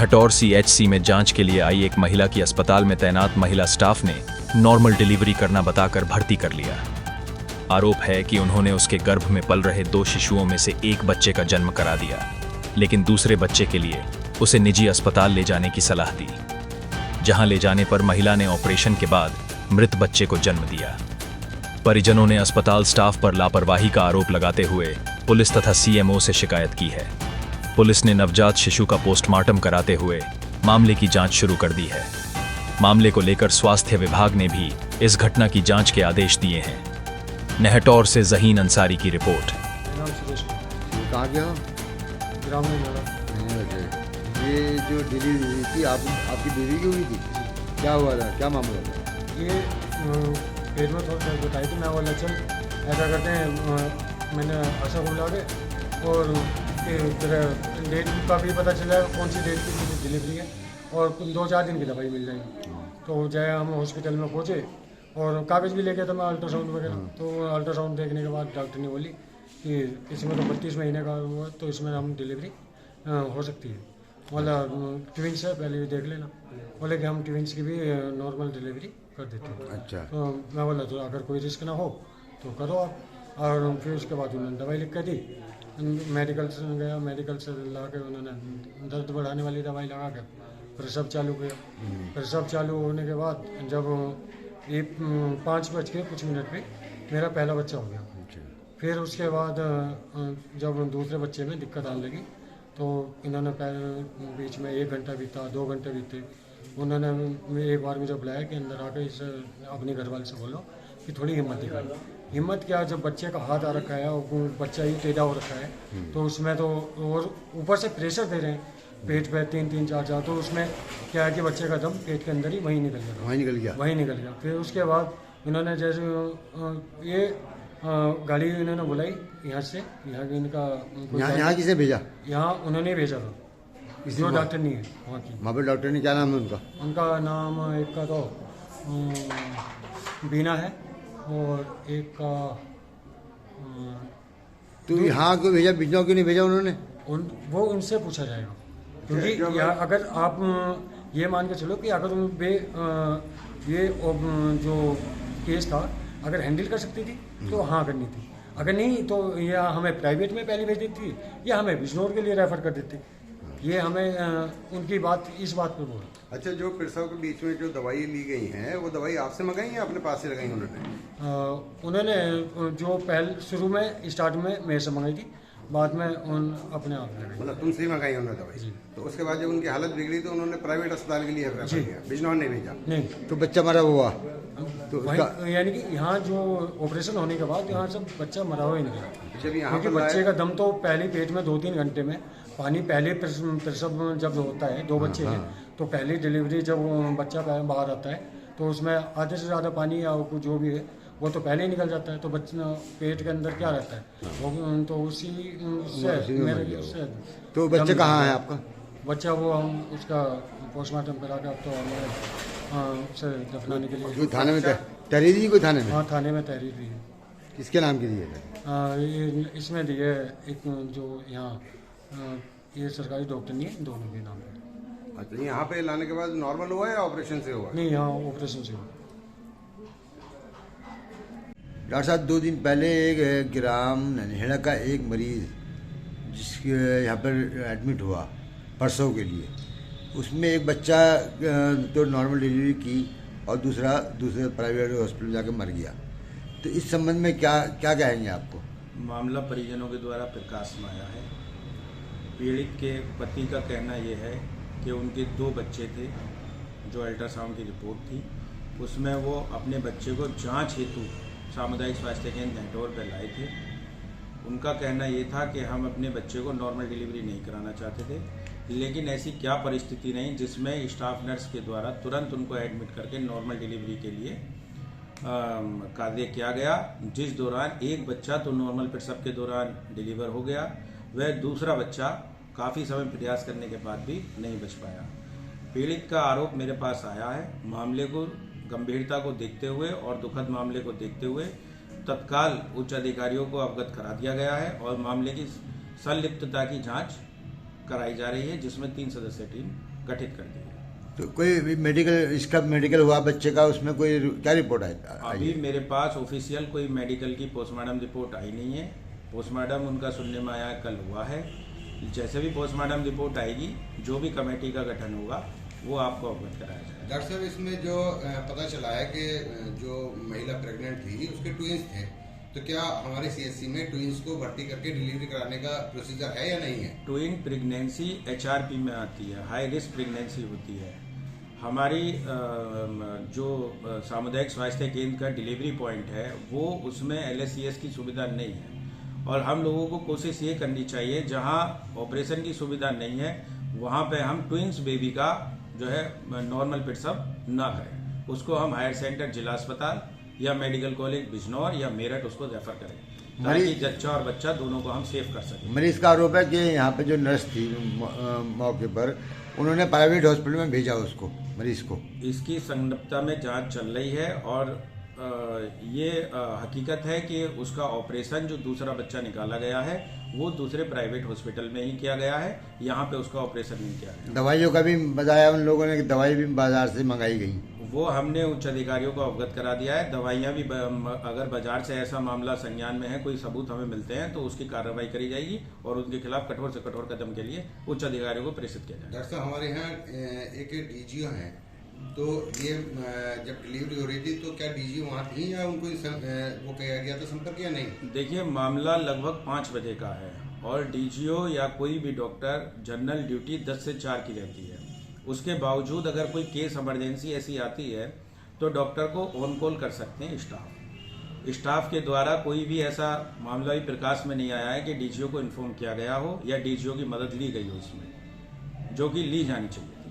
Nehtaur CHC में जांच के लिए आई एक महिला की अस्पताल में तैनात महिला स्टाफ ने नॉर्मल डिलीवरी करना बताकर भर्ती कर लिया। आरोप है कि उन्होंने उसके गर्भ में पल रहे 2 शिशुओं में से एक बच्चे का जन्म करा दिया, लेकिन दूसरे बच्चे के लिए उसे निजी अस्पताल ले जाने की सलाह दी, जहां ले जाने पर महिला ने ऑपरेशन के बाद मृत बच्चे को जन्म दिया। परिजनों ने अस्पताल स्टाफ पर लापरवाही का आरोप लगाते हुए पुलिस तथा CMO से शिकायत की है। पुलिस ने नवजात शिशु का पोस्टमार्टम कराते हुए मामले की जांच शुरू कर दी है। मामले को लेकर स्वास्थ्य विभाग ने भी इस घटना की जांच के आदेश दिए हैं। नेहटौर से ज़हीन अंसारी की रिपोर्ट। कहाँ गया? ग्राम में लगा। ये जो डिलीवरी हुई थी आपकी बीवी की हुई थी, क्या हुआ था, क्या मामला था? ये पेट में थोड़ा दर्द बताई थी। मैं बोला चल ऐसा करते हैं, मैंने आशा को बुला के और तेरा डेट का भी पता चला कौन सी डेट की डिलीवरी है और 2-4 दिन की दवाई मिल जाएगी। तो जाए हम हॉस्पिटल में पहुँचे और कागज़ भी ले गया था मैं अल्ट्रासाउंड वगैरह। तो अल्ट्रासाउंड देखने के बाद डॉक्टर ने बोली कि इसमें तो 32 महीने का हुआ, तो इसमें हम डिलीवरी हो सकती है। बोला ट्विंस है, पहले भी देख लेना। बोले कि हम ट्विंस की भी नॉर्मल डिलीवरी कर देते हैं। अच्छा। तो मैं बोला तो अगर कोई रिस्क ना हो तो करो आप। और फिर उसके बाद उन्होंने दवाई लिख कर दी। मेडिकल से गया, मेडिकल से ला के उन्होंने दर्द बढ़ाने वाली दवाई लगा के प्रसव चालू किया। प्रसव चालू होने के बाद जब 5:05 पे मेरा पहला बच्चा हो गया। फिर उसके बाद जब दूसरे बच्चे में दिक्कत आने लगी तो इन्होंने बीच में 1 घंटा बीता, 2 घंटे बीते। उन्होंने एक बार मुझे बुलाया कि अंदर आकर इस अपने घर वाले से बोलो कि थोड़ी हिम्मत दिखाई। हिम्मत क्या, जब बच्चे का हाथ आ रखा है और बच्चा ही टेढ़ा हो रखा है तो उसमें तो और ऊपर से प्रेशर दे रहे हैं पेट पे 3-3, 4-4। तो उसमें क्या है कि बच्चे का दम पेट के अंदर ही वहीं निकल गया। वहीं निकल गया। फिर उसके बाद इन्होंने जैसे ये गाड़ी इन्होंने बुलाई यहाँ से, यहाँ इनका यहाँ किसे भेजा? यहाँ उन्होंने भेजा था, जो डॉक्टर नहीं है वहाँ की। वहाँ पर डॉक्टर ने क्या नाम है उनका? उनका नाम एक का तो बीना है और एक का तो यहाँ क्यों भेजा, बिजनौर क्यों नहीं भेजा उन्होंने? वो उनसे पूछा जाएगा, क्योंकि अगर आप ये मान के चलो कि अगर ये जो केस था अगर हैंडल कर सकती थी तो हाँ करनी थी, अगर नहीं तो या हमें प्राइवेट में पहले भेज देती या हमें बिजनौर के लिए रेफर कर देती। ये हमें उनकी बात इस बात पे बोल। अच्छा, जो प्रसव के बीच में जो दवाई ली गई हैं वो दवाई आपसे मंगाई या अपने पास से लगाई उन्होंने जो शुरू में स्टार्ट में मेरे से मंगाई थी, बाद में अपने आप लगाई। मतलब तुमसे ही मंगाई उन्होंने दवाई? तो उसके बाद जब उनकी हालत बिगड़ी तो उन्होंने प्राइवेट अस्पताल के लिए रेफर किया, बिजनौर नहीं भेजा? नहीं। तो बच्चा मरा हुआ तो यानी कि यहाँ जो ऑपरेशन होने के बाद यहाँ सब बच्चा मरा हुआ ही निकला, क्योंकि बच्चे का दम तो पहले पेट में 2-3 घंटे में पानी, पहले प्रसव जब होता है 2 बच्चे हैं तो पहली डिलीवरी जब बच्चा बाहर आता है तो उसमें आधे से ज़्यादा पानी या जो भी है वो तो पहले ही निकल जाता है। तो बच्चा पेट के अंदर क्या रहता है वो तो उसी से। तो बच्चा कहाँ है आपका? बच्चा वो हम उसका पोस्टमार्टम करा के अब तो हमें उसे दफनाने के लिए थाने में तहरीर दी? कोई थाने में? हाँ, थाने में तहरीर दी है। किसके नाम की दी है? इसमें दी है एक जो यहाँ ये सरकारी डॉक्टर नहीं है, दोनों के नाम है। अच्छा, यहाँ पे लाने के बाद नॉर्मल हुआ या ऑपरेशन से हुआ? नहीं, यहाँ ऑपरेशन से हुआ। डॉक्टर साहब, 2 दिन पहले एक ग्राम नन्हेड़ा का एक मरीज जिसके यहाँ पर एडमिट हुआ प्रसव के लिए, उसमें एक बच्चा तो नॉर्मल डिलीवरी की और दूसरे प्राइवेट हॉस्पिटल जाकर मर गया। तो इस संबंध में क्या कहेंगे आपको? मामला परिजनों के द्वारा प्रकाश में आया है। पीड़ित के पति का कहना यह है कि उनके 2 बच्चे थे, जो अल्ट्रासाउंड की रिपोर्ट थी उसमें वो अपने बच्चे को जांच हेतु सामुदायिक स्वास्थ्य केंद्र नेहटौर पर लाए थे। उनका कहना ये था कि हम अपने बच्चे को नॉर्मल डिलीवरी नहीं कराना चाहते थे, लेकिन ऐसी क्या परिस्थिति नहीं जिसमें स्टाफ नर्स के द्वारा तुरंत उनको एडमिट करके नॉर्मल डिलीवरी के लिए कार्य किया गया, जिस दौरान एक बच्चा तो नॉर्मल प्रसव के दौरान डिलीवर हो गया, वह दूसरा बच्चा काफ़ी समय प्रयास करने के बाद भी नहीं बच पाया। पीड़ित का आरोप मेरे पास आया है। मामले को गंभीरता को देखते हुए और दुखद मामले को देखते हुए तत्काल उच्च अधिकारियों को अवगत करा दिया गया है और मामले की संलिप्तता की जांच कराई जा रही है, जिसमें 3 सदस्यीय टीम गठित कर दी है। तो कोई मेडिकल, इसका मेडिकल हुआ बच्चे का, उसमें कोई क्या रिपोर्ट आई? अभी मेरे पास ऑफिशियल कोई मेडिकल की पोस्टमार्टम रिपोर्ट आई नहीं है। पोस्टमार्टम उनका सुनने में आया कल हुआ है। जैसे भी पोस्टमार्टम रिपोर्ट आएगी, जो भी कमेटी का गठन होगा वो आपको अवगत कराया जाएगा। डॉक्टर साहब, इसमें जो पता चला है कि जो महिला प्रेग्नेंट थी उसके ट्विंस थे, तो क्या हमारे सीएचसी में ट्विंस को भर्ती करके डिलीवरी कराने का प्रोसीजर है या नहीं है? ट्विन प्रेगनेंसी एचआरपी में आती है, हाई रिस्क प्रेगनेंसी होती है। हमारी जो सामुदायिक स्वास्थ्य केंद्र का डिलीवरी पॉइंट है वो उसमें एलएससीएस की सुविधा नहीं है, और हम लोगों को कोशिश ये करनी चाहिए जहां ऑपरेशन की सुविधा नहीं है वहां पे हम ट्विंस बेबी का जो है नॉर्मल पिटसअप ना करें, उसको हम हायर सेंटर जिला अस्पताल या मेडिकल कॉलेज बिजनौर या मेरठ उसको रेफर करें, ताकि जच्चा और बच्चा दोनों को हम सेव कर सकें। मरीज का आरोप है कि यहाँ पे जो नर्स थी मौके पर, उन्होंने प्राइवेट हॉस्पिटल में भेजा उसको, मरीज को। इसकी संदिग्धता में जांच चल रही है, और ये हकीकत है कि उसका ऑपरेशन जो दूसरा बच्चा निकाला गया है वो दूसरे प्राइवेट हॉस्पिटल में ही किया गया है, यहाँ पे उसका ऑपरेशन नहीं किया गया। दवाइयों का भी बताया उन लोगों ने कि दवाई भी बाजार से मंगाई गई। वो हमने उच्च अधिकारियों को अवगत करा दिया है। दवाइयाँ भी अगर बाजार से ऐसा मामला संज्ञान में है, कोई सबूत हमें मिलते हैं तो उसकी कार्रवाई करी जाएगी और उनके खिलाफ कठोर से कठोर कदम के लिए उच्च अधिकारियों को प्रेषित किया जाएगा। डॉक्टर साहब, हमारे यहाँ एक डीजीओ हैं, तो ये जब डिलीवरी हो रही थी तो क्या डीजीओ वहाँ थी या उनको वो कहा गया था संपर्क या नहीं? देखिए, मामला लगभग 5 बजे का है और डीजीओ या कोई भी डॉक्टर जनरल ड्यूटी 10 से 4 की रहती है। उसके बावजूद अगर कोई केस इमरजेंसी ऐसी आती है तो डॉक्टर को ऑन कॉल कर सकते हैं स्टाफ के द्वारा। कोई भी ऐसा मामला भी प्रकाश में नहीं आया है कि डीजीओ को इन्फॉर्म किया गया हो या डीजीओ की मदद ली गई हो इसमें, जो कि ली जानी चाहिए।